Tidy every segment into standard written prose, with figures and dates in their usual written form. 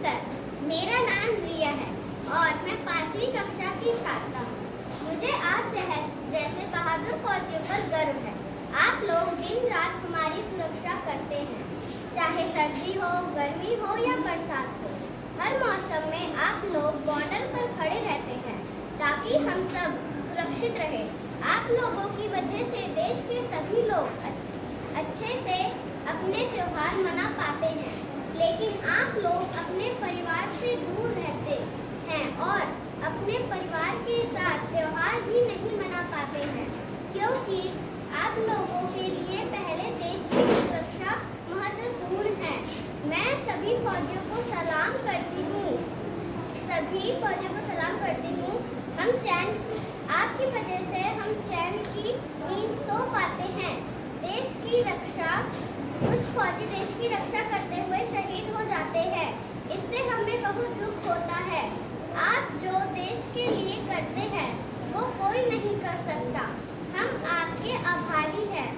Sir, मेरा नाम रिया है और मैं 5वीं कक्षा की छात्रा हूँ। मुझे आप जैसे बहादुर फौजियों पर गर्व है। आप लोग दिन रात हमारी सुरक्षा करते हैं, चाहे सर्दी हो, गर्मी हो या बरसात हो। हर मौसम में आप लोग बॉर्डर पर खड़े रहते हैं ताकि हम सब सुरक्षित रहे। आप लोगों की वजह से देश के सभी लोग अच्छे से अपने त्योहार मना पाते हैं, लेकिन आप लोग अपने परिवार से दूर रहते हैं और अपने परिवार के साथ त्योहार भी नहीं मना पाते हैं, क्योंकि आप लोगों के लिए पहले देश की सुरक्षा महत्वपूर्ण है। मैं सभी फौजियों को सलाम करती हूँ। आपकी वजह से हम चैन की नींद सो पाते हैं। देश की रक्षा, कुछ फौजी देश की रक्षा करते हुए शहीद हो जाते हैं। इससे हमें बहुत दुख होता है। आप जो देश के लिए करते हैं वो कोई नहीं कर सकता। हम आपके आभारी हैं।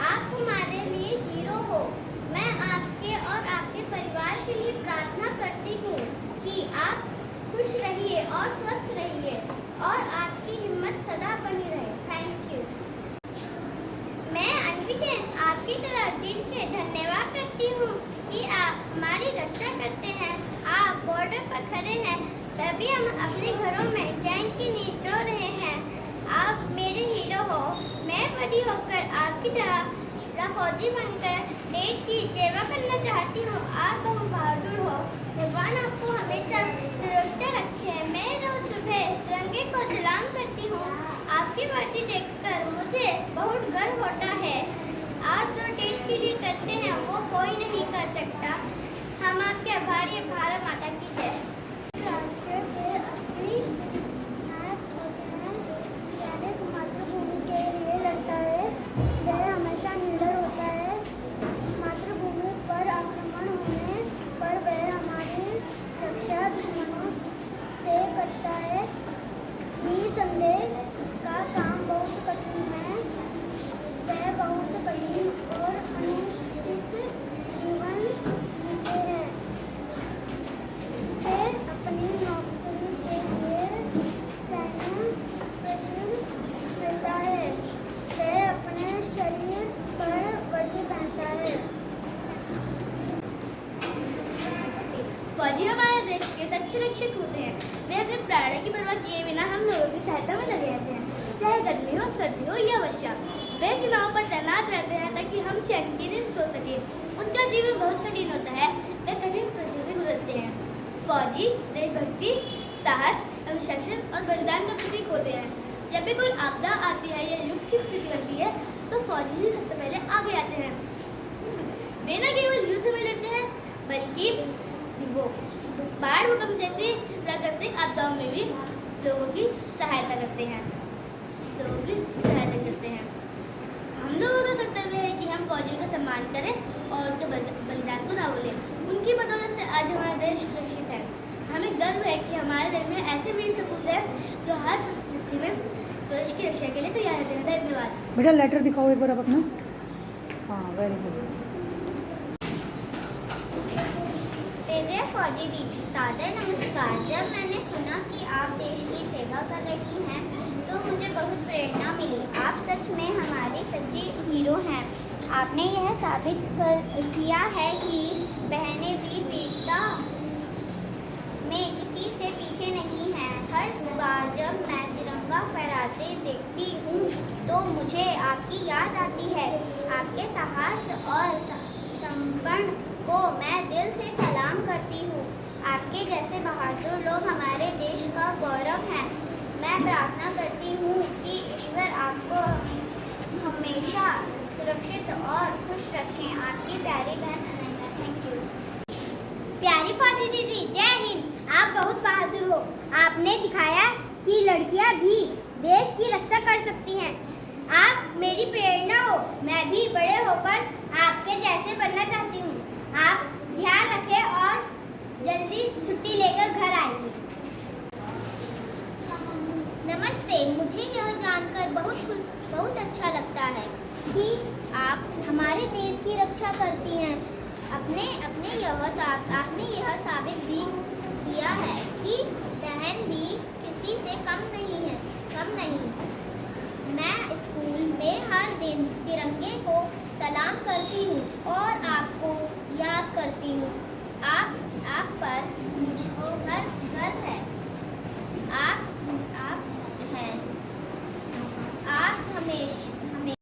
आप हमारे लिए हीरो हो। मैं आपके और आपके परिवार के लिए प्रार्थना करती हूँ कि आप खुश रहिए और स्वस्थ रहिए और आपकी हिम्मत सदा बनी रहे। Thank you. मैं अनवी जैन आपकी तरह दिल से धन्यवाद करती हूँ कि आप हमारी रक्षा करते हैं। आप बॉर्डर पर खड़े हैं, तभी हम अपने घरों में चैन की नींद सो रहे हैं। आप मेरे हीरो हो। मैं बड़ी होकर आपकी तरह फौजी बनकर देश की सेवा करना चाहती हूँ। आप बहुत बहादुर हो। भगवान आपको हमेशा सुरक्षा रखे। मैं रोज सुबह तिरंगे को सलाम करती हूँ। आपकी वर्दी देखकर मुझे बहुत गर्व होता है। आप जो देश के लिए करते हैं वो कोई नहीं कर सकता। हम आपके आभारी हैं। भारत माता की जय। राष्ट्र के असली नायक होते हैं। सैनिक मातृभूमि के लिए लड़ता है, वह हमेशा निडर होता है। मातृभूमि पर आक्रमण होने पर वह हमारी रक्षा दुश्मनों से करता है। निसंदेह उसका काम बहुत कठिन है। वह बहुत कठिन और अनुशासित जीवन जीते हैं। उसे अपनी नौकरी के लिए सैन्य प्रशिक्षण मिलता है। वह अपने शरीर पर वर्दी पहनता है। फौजी हमारे देश के सच्चे रक्षक होते हैं। वे अपने प्राणों की परवाह किए बिना हम लोगों की सहायता में लगे रहते हैं, चाहे गर्मी हो, सर्दी हो या वर्षा। वे सीमाओं पर तैनात रहते हैं ताकि हम चैन की नींद सो सकें। उनका जीवन बहुत कठिन होता है। वे कठिन परिस्थितियों से गुजरते हैं। फौजी देशभक्ति, साहस, अनुशासन और बलिदान का प्रतीक होते हैं। जब भी कोई आपदा आती है या युद्ध की स्थिति बनती है तो फौजी ही सबसे पहले आगे आते हैं। वे न केवल युद्ध में लड़ते हैं बल्कि वो बाढ़, भूकंप जैसी प्राकृतिक आपदाओं में भी लोगों की सहायता करते हैं। हम लोगों का कर्तव्य है कि हम फौजियों का सम्मान करें और उनके बलिदान को ना भूलें। उनकी बदौलत से आज हमारा देश सुरक्षित है। हमें गर्व है कि हमारे देश में ऐसे वीर सपूत हैं जो हर परिस्थिति में देश की रक्षा के लिए तैयार रहते हैं। धन्यवाद। बेटा लेटर दिखाओ एक बार आप अपना। हाँ, वेरी गुड। प्रिय फौजी दीदी, सादर नमस्कार। जब मैंने सुना कि आप देश की सेवा कर रही हैं तो मुझे बहुत प्रेरणा मिली। आप सच में हमारे सच्चे हीरो हैं। आपने यह साबित किया है कि बहनें भी वीरता में किसी से पीछे नहीं हैं। हर बार जब मैं तिरंगा फहराते देखती हूँ तो मुझे आपकी याद आती है। आपके साहस और समर्पण को मैं दिल से सलाम करती हूँ। आपके जैसे बहादुर लोग हमारे देश का गौरव हैं। मैं प्रार्थना करती हूँ कि ईश्वर आपको हमेशा सुरक्षित और खुश रखें। आपकी प्यारी बहन अनन्या। Thank you. प्यारी फौजी दीदी, जय हिंद। आप बहुत बहादुर हो। आपने दिखाया कि लड़कियाँ भी देश की रक्षा कर सकती हैं। आप मेरी प्रेरणा हो। मैं भी बड़े होकर आपके जैसे बनना चाहती हूँ। आप ध्यान रखें और जल्दी छुट्टी लेकर घर आइए। नमस्ते। मुझे यह जानकर बहुत अच्छा लगता है कि आप हमारे देश की रक्षा करती हैं। आपने यह यह साबित भी किया है कि बहन भी किसी से कम नहीं। मैं स्कूल में हर दिन तिरंगे को सलाम करती हूँ और आपको याद करती हूँ।